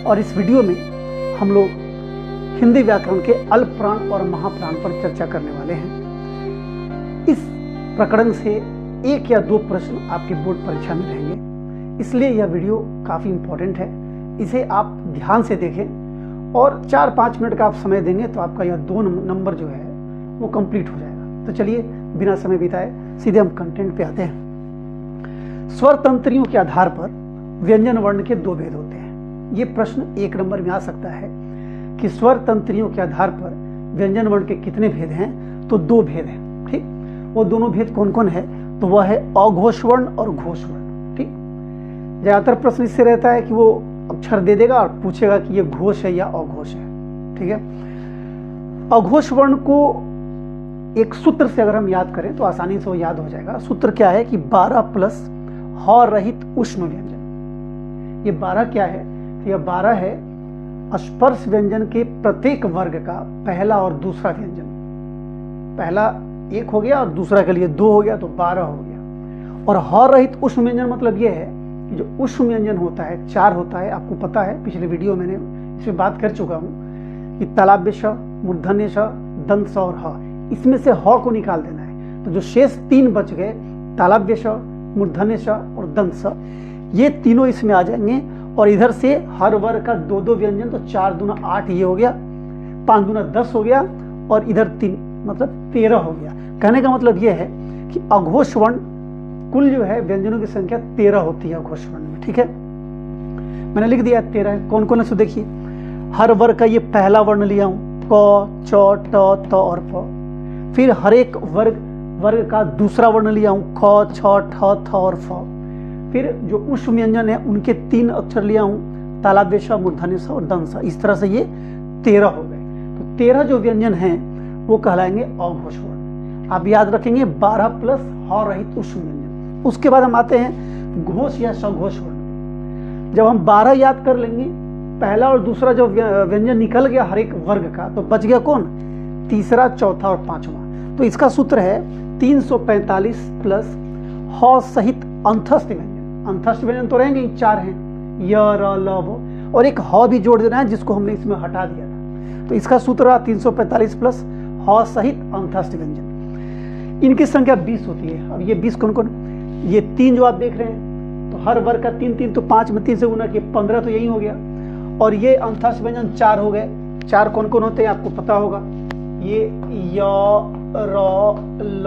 और इस वीडियो में हम लोग हिंदी व्याकरण के अल्प प्राण और महाप्राण पर चर्चा करने वाले हैं। इस प्रकरण से एक या दो प्रश्न आपके बोर्ड परीक्षा में रहेंगे, इसलिए यह वीडियो काफ़ी इम्पोर्टेंट है। इसे आप ध्यान से देखें और 4-5 मिनट का आप समय देंगे तो आपका यह 2 नंबर जो है वो कंप्लीट हो जाएगा। तो चलिए बिना समय बिताए सीधे हम कंटेंट पे आते हैं। स्वर तंत्रियों के आधार पर व्यंजन वर्ण के 2 भेद होते हैं। ये प्रश्न 1 नंबर में आ सकता है कि स्वर तंत्रियों के आधार पर व्यंजन वर्ण के कितने भेद हैं? तो 2 भेद हैं। ठीक, वो दोनों भेद कौन कौन है? तो वह है अघोष वर्ण और घोष वर्ण। ठीक, ज्यादातर प्रश्न इससे रहता है कि वो अक्षर दे देगा और पूछेगा कि ये घोष है या अघोष है। ठीक है, अघोष वर्ण को एक सूत्र से अगर हम याद करें तो आसानी से वो याद हो जाएगा। सूत्र क्या है कि 12 प्लस ह रहित उष्ण व्यंजन। ये 12 क्या है? तो यह 12 है स्पर्श व्यंजन के प्रत्येक वर्ग का पहला और दूसरा व्यंजन। पहला 1 हो गया और दूसरा के लिए 2 हो गया, तो 12 हो गया। और ह रहित उष्ण व्यंजन मतलब यह है कि जो उष्ण व्यंजन होता है 4 होता है। आपको पता है, पिछले वीडियो मैंने इस पर बात कर चुका हूँ कि तालव्य श, मूर्धन्य श, दंत स और ह, इसमें से ह को निकाल देना है। तो जो शेष 3 बच गए, तालव्य श, मूर्धन्य श और दंत स, ये तीनों इसमें आ जाएंगे। और इधर से हर वर्ग का 2-2 व्यंजन, तो 4 दूना 8 ये हो गया, 5 दूना 10 हो गया, और इधर 3 मतलब 13 हो गया। कहने का मतलब ये है कि अघोष वर्ण कुल जो है व्यंजनों की संख्या 13 होती है अघोष वर्ण में। ठीक है, मैंने लिख दिया 13 है। कौन कौन है सो देखिए। हर वर्ग का ये पहला वर्ण लिया हूं, क, च, ट, त और प। फिर हर एक वर्ग का दूसरा वर्ण लिया हूं, ख, छ, ठ, थ और फ। फिर जो उष्ण व्यंजन है उनके 3 अक्षर लिया हूं, तालव्य श, मूर्धन्य श और दंत स। इस तरह से ये 13 हो गए। तो 13 जो व्यंजन हैं वो कहलाएंगे अघोष वर्ण। आप याद रखेंगे 12 प्लस ह रहित उष्ण व्यंजन। उसके बाद हम आते हैं घोष या सघोष वर्ण। जब हम 12 याद कर लेंगे, पहला और दूसरा जो व्यंजन निकल गया हर एक वर्ग का, तो बच गया कौन? तीसरा, चौथा और पांचवा। तो इसका सूत्र है 345 प्लस ह सहित अंतस्थ व्यंजन। अंतस्थ व्यंजन तो रहेंगे 4 हैं, य, र, ल, व, और एक ह भी जोड़ देना है जिसको हमने इसमें हटा दिया था। तो इसका सूत्र रहा 345 प्लस ह सहित अंतस्थ व्यंजन। इनकी संख्या 20 होती है। अब ये 20 कौन कौन? ये 3 जो आप देख रहे हैं, तो हर वर्ग का 3-3, तो 5 में 3 से गुना किए 15, तो यही हो गया। और ये अंतस्थ व्यंजन 4 हो गए। 4 कौन कौन होते हैं आपको पता होगा, ये य, र, ल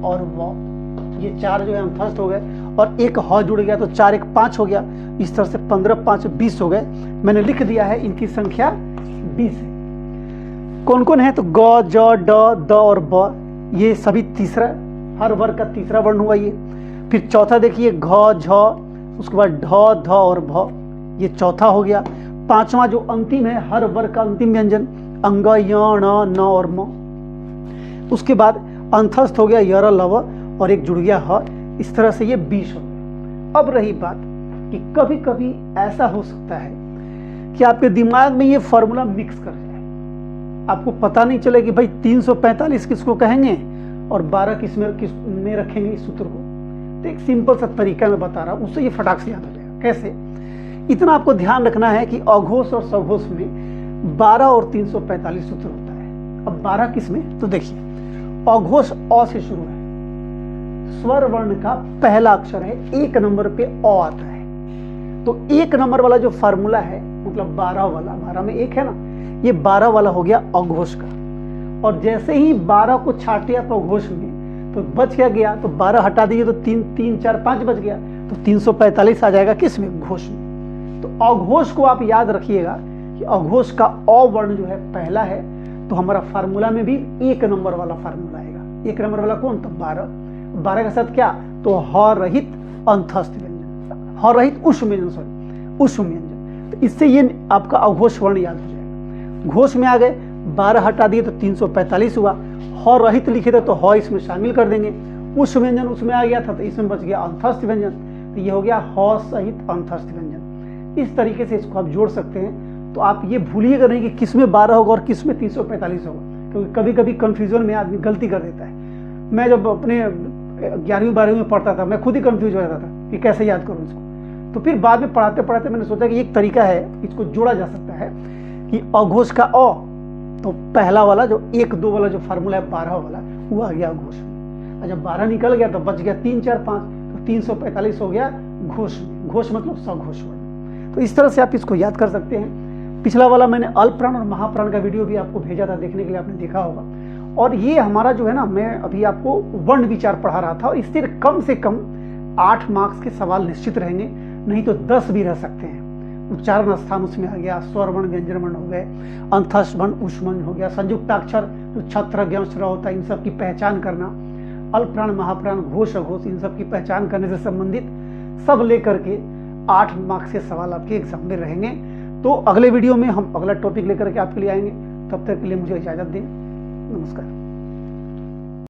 और व। ये 4 जो है अंतस्थ हो गए, और एक ह जुड़ गया तो 4 1 5 हो गया। इस तरह से 15 5 20 हो गए। मैंने लिख दिया है, इनकी संख्या 20 है। कौन कौन है? तो ग, ज, ड, द और ब, ये सभी तीसरा, हर वर्ग का तीसरा वर्ण हुआ ये। फिर चौथा देखिए घ, झ, उसके बाद ढ, ध और भ, ये चौथा हो गया। पांचवा जो अंतिम है हर वर्ग का अंतिम व्यंजन, अंग, य, ण, न और म। उसके बाद अंतस्थ हो गया यर, लव और एक जुड़ गया ह। इस तरह से ये 20 हो गए। अब रही बात कि कभी कभी ऐसा हो सकता है कि आपके दिमाग में ये फॉर्मूला मिक्स कर जाए, आपको पता नहीं चले कि भाई 345 किसको कहेंगे और 12 किस में रखेंगे इस सूत्र को। तो एक सिंपल सा तरीका मैं बता रहा हूं, उससे ये फटाक से याद हो जाएगा। कैसे? इतना आपको ध्यान रखना है कि अघोष और सघोष में 12 और 345 सूत्र होता है। अब 12 किस में? तो देखिए, अघोष अ से शुरू है, स्वर वर्ण का पहला अक्षर है, 1 नंबर पे अ आता है। तो 1 नंबर वाला जो फार्मूला है, मतलब 12 वाला, 12 में 1 है ना, ये 12 वाला हो गया अघोष का। और जैसे ही 12 को छाटे आप अघोष में, तो बच क्या गया? तो 12 हटा दिए तो 3 3 4 5 बच गया, तो 345 आ जाएगा किस में? घोष में। तो अघोष को आप याद रखिएगा कि अघोष का अ वर्ण जो है पहला है, तो हमारा फार्मूला में भी 1 नंबर वाला फार्मूला आएगा। 1 नंबर वाला कौन? तो 12 के साथ क्या? तो ह रहित अंतस्थ व्यंजन, ह रहित उष्ण व्यंजन, सॉरी उष्ण व्यंजन। तो इससे ये आपका अघोष वर्ण याद हो जाएगा। घोष में आ गए, 12 हटा दिए तो 345 हुआ। ह रहित लिखे थे तो ह इसमें शामिल कर देंगे। उष्ण व्यंजन उसमें आ गया था तो इसमें बच गया अंतस्थ व्यंजन, तो ये हो गया ह सहित अंतस्थ व्यंजन। इस तरीके से इसको आप जोड़ सकते हैं। तो आप ये भूलिएगा नहीं कि किसमें 12 होगा और किसमें 345 होगा, क्योंकि कभी कभी कंफ्यूजन में आदमी गलती कर देता है। मैं जब अपने 11वीं 12वीं में पढ़ता था, मैं खुद ही कंफ्यूज हो जाता था कि कैसे याद करूं इसको। तो फिर बाद में पढ़ाते पढ़ाते मैंने सोचा कि एक तरीका है, इसको जोड़ा जा सकता है कि अघोष का अ, तो पहला वाला जो 1 2 वाला जो फार्मूला है 12 वाला, वो आ गया घोष में। और जब 12 निकल गया तो बच गया 3 4 5, तो 345 हो गया घोष में। घोष मतलब सघोष वर्ण। तो इस तरह से आप इसको याद कर सकते हैं। पिछला वाला मैंने अल्पप्राण और महाप्राण का वीडियो भी आपको भेजा था, देखने के लिए आपने देखा होगा। और ये हमारा जो है ना, मैं अभी आपको वर्ण विचार पढ़ा रहा था, और इससे कम से कम 8 मार्क्स के सवाल निश्चित रहेंगे, नहीं तो 10 भी रह सकते हैं। उच्चारण स्थान उसमें आ गया, स्वर वर्ण व्यंजन वर्ण हो गए, अंतस्थ वर्ण उष्मन हो गया, संयुक्ताक्षर जो छत्र ज्ञ श्र होता है, इन सब की पहचान करना, अल्पप्राण महाप्राण घोष अघोष, इन सब की पहचान करने से संबंधित सब लेकर के 8 मार्क्स के सवाल आपके एग्जाम में रहेंगे। तो अगले वीडियो में हम अगला टॉपिक लेकर के आपके लिए आएंगे। तब तक के लिए मुझे इजाजत दें। नमस्कार।